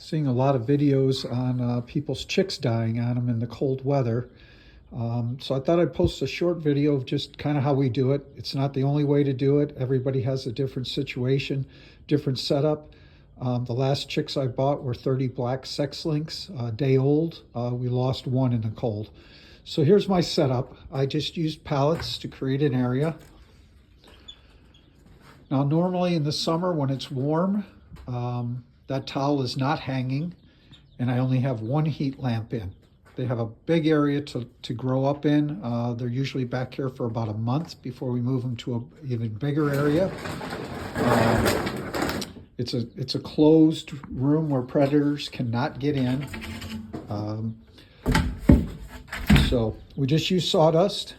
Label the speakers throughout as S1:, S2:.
S1: Seeing a lot of videos on people's chicks dying on them in the cold weather. So I thought I'd post a short video of just kind of how we do it. It's not the only way to do it. Everybody has a different situation, different setup. The last chicks I bought were 30 black sex lynx, a day old. We lost one in the cold. So here's my setup. I just used pallets to create an area. Now normally in the summer when it's warm, that towel is not hanging and I only have one heat lamp in. They have a big area to grow up in. They're usually back here for about a month before we move them to an even bigger area. It's a closed room where predators cannot get in. So we just use sawdust.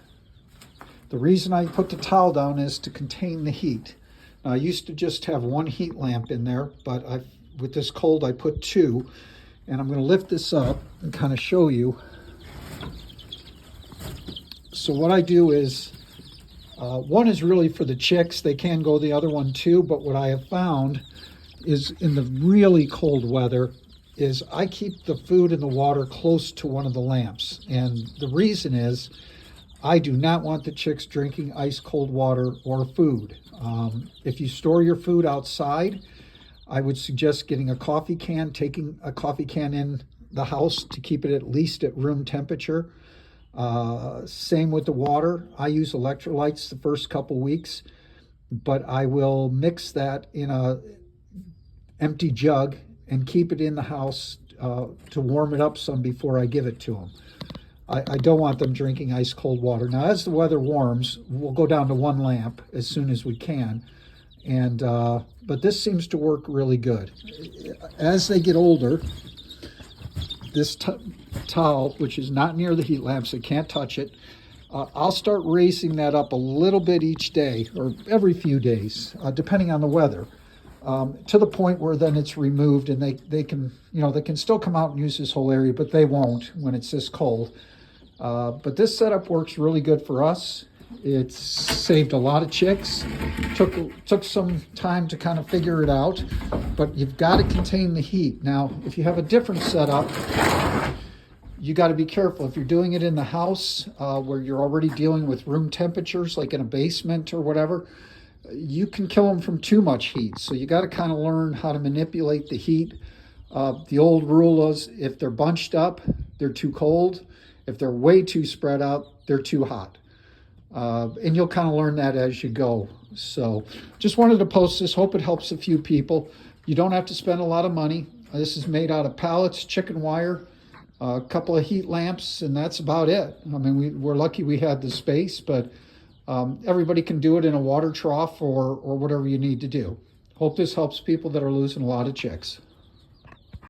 S1: The reason I put the towel down is to contain the heat. Now, I used to just have one heat lamp in there, but with this cold I put two. And I'm going to lift this up and kind of show you. So what I do is, one is really for the chicks. They can go the other one too, but what I have found is in the really cold weather is I keep the food and the water close to one of the lamps. And the reason is I do not want the chicks drinking ice cold water or food. If you store your food outside, I would suggest getting a coffee can, taking a coffee can in the house to keep it at least at room temperature. Same with the water. I use electrolytes the first couple weeks, but I will mix that in a empty jug and keep it in the house to warm it up some before I give it to them. I don't want them drinking ice cold water. Now, as the weather warms, we'll go down to one lamp as soon as we can. And but this seems to work really good. As they get older, this towel, which is not near the heat lamps, they can't touch it, I'll start raising that up a little bit each day or every few days, depending on the weather, to the point where then it's removed and they can, they can still come out and use this whole area, but they won't when it's this cold. But this setup works really good for us. It's saved a lot of chicks. Took some time to kind of figure it out, but you've got to contain the heat. Now, if you have a different setup, you got to be careful. If you're doing it in the house where you're already dealing with room temperatures, like in a basement or whatever, you can kill them from too much heat. So you got to kind of learn how to manipulate the heat. The old rule is if they're bunched up, they're too cold. If they're way too spread out, they're too hot. And you'll kind of learn that as you go. So just wanted to post this. Hope it helps a few people. You don't have to spend a lot of money. This is made out of pallets, chicken wire, a couple of heat lamps, and that's about it. I mean, we're lucky we had the space, but everybody can do it in a water trough or whatever you need to do. Hope this helps people that are losing a lot of chicks.